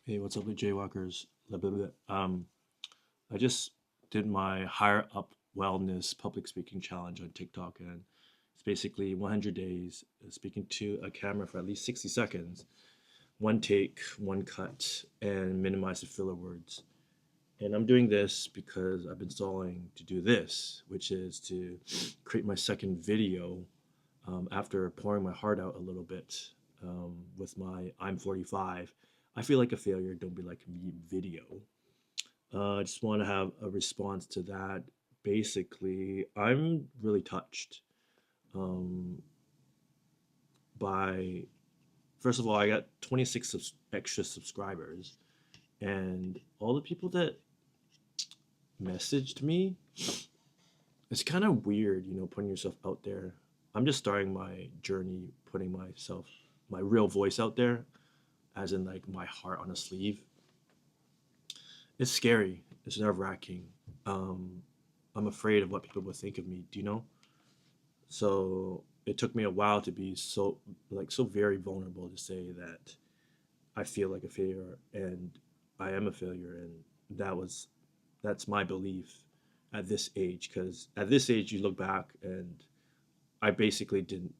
Hey, what's up, with Jaywalkers? Blah, blah, blah. I just did my Higher Up Wellness public speaking challenge on TikTok, and it's basically 100 days speaking to a camera for at least 60 seconds, one take, one cut, and minimize the filler words. And I'm doing this because I've been stalling to do this, which is to create my second video after pouring my heart out a little bit with my I'm 45. I feel like a failure, don't be like me video. I just want to have a response to that. Basically, I'm really touched um, by, first of all, I got 26 extra subscribers, and all the people that messaged me, it's kind of weird, putting yourself out there. I'm just starting my journey, putting my real voice out there, as in like my heart on a sleeve. It's scary. It's nerve wracking. Um, I'm afraid of what people will think of me. Do you know? So it took me a while to be so very vulnerable to say that I feel like a failure and I am a failure, and that's my belief at this age. Because at this age, you look back and I basically didn't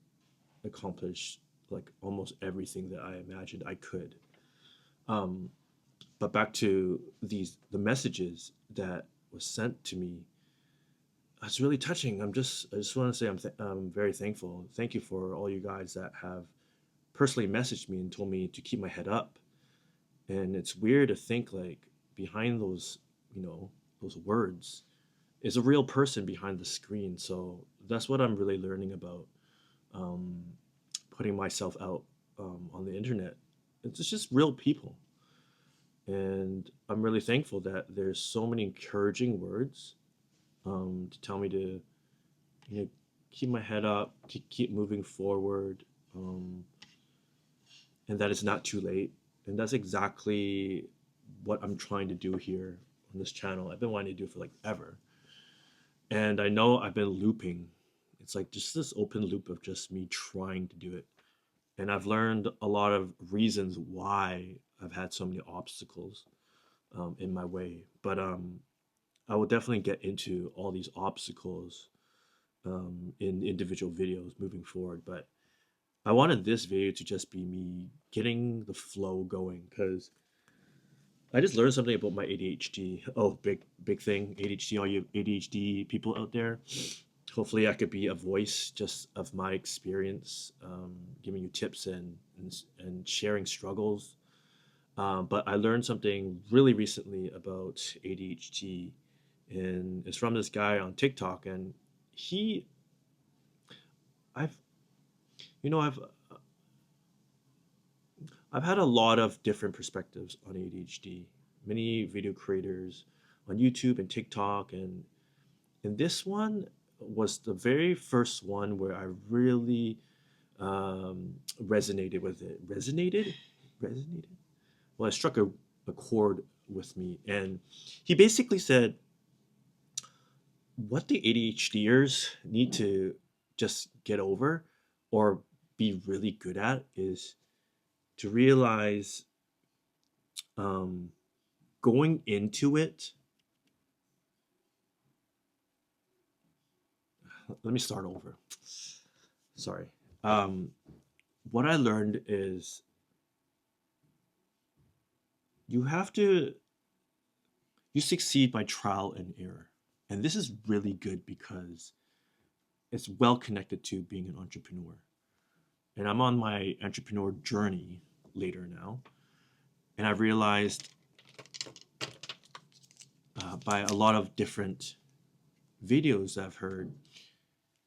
accomplish like almost everything that I imagined I could. Um, but back to the messages that was sent to me, it's really touching. I just want to say I'm very thankful. Thank you for all you guys that have personally messaged me and told me to keep my head up. And it's weird to think like behind you know those words is a real person behind the screen. So that's what I'm really learning about um, putting myself out on the internet. It's just real people. And I'm really thankful that there's so many encouraging words to tell me to know keep my head up, keep moving forward, um, and that it's not too late. And that's exactly what I'm trying to do here on this channel. I've been wanting to do it for like ever, and I know I've been looping. It's like just this open loop of just me trying to do it, and I've learned a lot of reasons why I've had so many obstacles in my way. But I will definitely get into all these obstacles in individual videos moving forward. But I wanted this video to just be me getting the flow going because I just learned something about my ADHD. Oh, big thing, ADHD! All you ADHD people out there, hopefully I could be a voice just of my experience, giving you tips and sharing struggles. But I learned something really recently about ADHD, and it's from this guy on TikTok, and he, I've, you know, I've had a lot of different perspectives on ADHD. Many video creators on YouTube and TikTok, and this one was the very first one where I really resonated with it. Resonated. Well, it struck a chord with me, and he basically said what the ADHDers need to just get over or be really good at is to realize um, going into it. Let me start over. Sorry. Um, what I learned is you have to you succeed by trial and error, and this is really good because it's well connected to being an entrepreneur. And I'm on my entrepreneur journey later now, and I've realized by a lot of different videos I've heard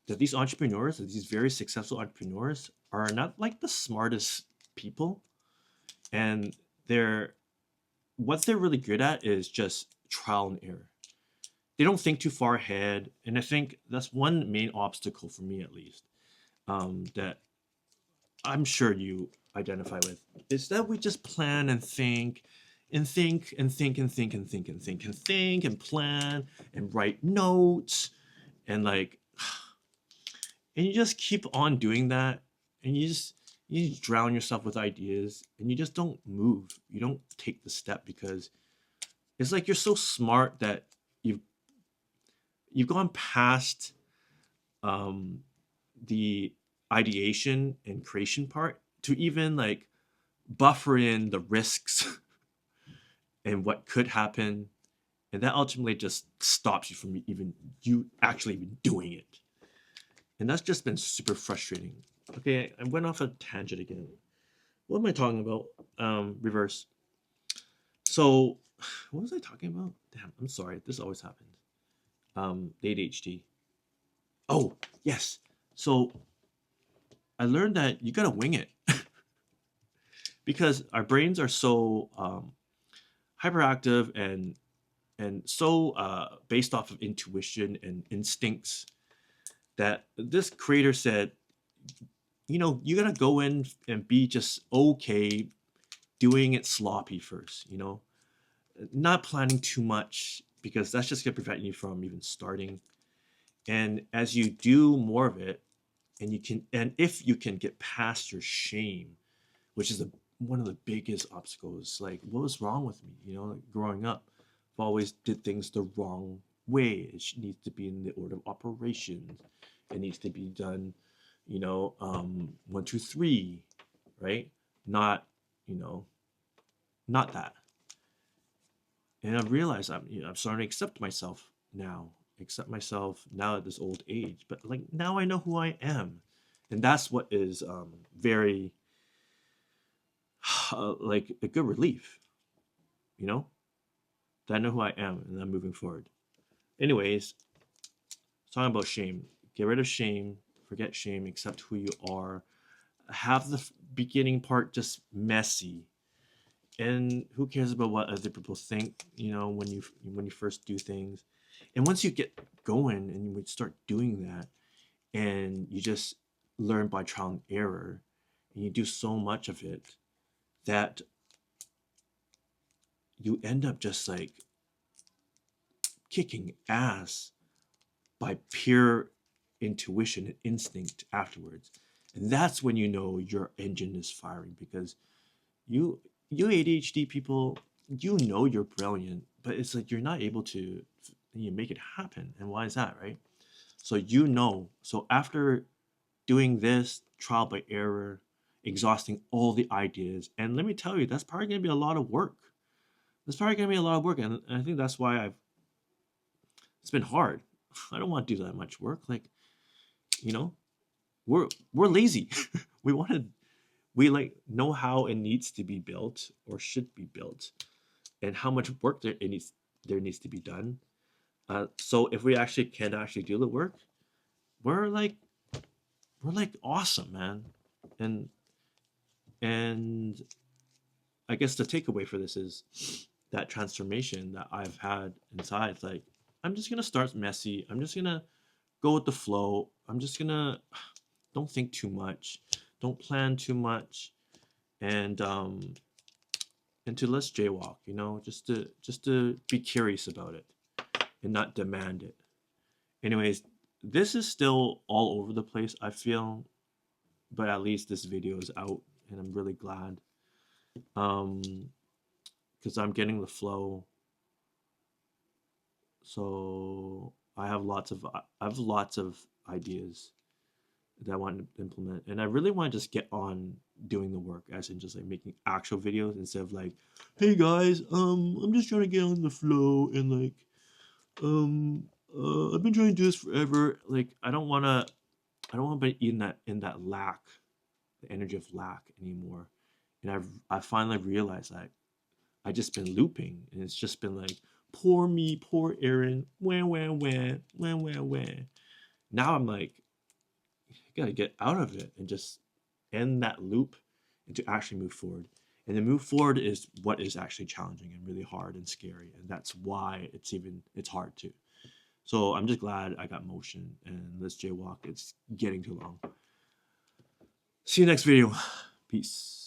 that these entrepreneurs, that these very successful entrepreneurs, are not like the smartest people, and they're what they're really good at is just trial and error. They don't think too far ahead, and I think that's one main obstacle for me, at least, that I'm sure you identify with, is that we just plan and think and think and think and think and think and think and think and plan and write notes and like and you just keep on doing that, and You just drown yourself with ideas and you just don't move. You don't take the step because it's like you're so smart that you've you've gone past um, the ideation and creation part to even like buffer in the risks and what could happen, and that ultimately just stops you from even you actually even doing it, and that's just been super frustrating. Okay, I went off a tangent again. What am I talking about? Reverse. So, what was I talking about? Damn, I'm sorry. This always happens. The ADHD. Oh, yes. So I learned that you gotta wing it because our brains are so hyperactive and so based off of intuition and instincts that this creator said, you know, you gotta go in and be just okay doing it sloppy first, you know, not planning too much because that's just gonna prevent you from even starting. And as you do more of it, and you can, and if you can get past your shame, which is one of the biggest obstacles, like what was wrong with me, you know, like growing up, I've always did things the wrong way. It needs to be in the order of operations. It needs to be done, you know, 1, 2, 3, right? Not, you know, not that. And I've realized I'm starting to accept myself now, accept myself now at this old age. But like now I know who I am, and that's what is very like a good relief, you know, that I know who I am and I'm moving forward. Anyways, talking about shame. Get rid of shame, forget shame, accept who you are. Have the beginning part just messy. And who cares about what other people think, you know, when you first do things. And once you get going and you start doing that and you just learn by trial and error and you do so much of it that you end up just like kicking ass by pure intuition and instinct afterwards. And that's when you know your engine is firing because you you ADHD people, you know you're brilliant, but it's like you're not able to make it happen. And why is that, right? So you know, so after doing this trial by error, exhausting all the ideas, and let me tell you, that's probably gonna be a lot of work. That's probably gonna be a lot of work, and I think that's why it's been hard. I don't want to do that much work. Like, you know, we're lazy. we want to we like know how it needs to be built or should be built, and how much work there needs to be done. So if we actually can actually do the work, we're like we're like awesome, man. And and I guess the takeaway for this is that transformation that I've had inside. It's like I'm just gonna start messy. I'm just gonna go with the flow. I'm just gonna don't think too much, don't plan too much, and to let's jaywalk. You know, just to be curious about it and not demand it. Anyways, this is still all over the place, I feel, but at least this video is out, and I'm really glad. Because I'm getting the flow. So I have lots of ideas that I want to implement, and I really want to just get on doing the work, as in just like making actual videos instead of like, hey guys, I'm just trying to get on the flow and like, I've been trying to do this forever. Like, I don't want to be in that lack, the energy of lack anymore. And I finally realized that I just been looping, and it's just been like, poor me, poor Aaron, wah. Now I'm like, I gotta get out of it and just end that loop and to actually move forward. And then move forward is what is actually challenging and really hard and scary, and that's why it's hard too. So I'm just glad I got motion, and let's jaywalk. It's getting too long. See you next video. Peace.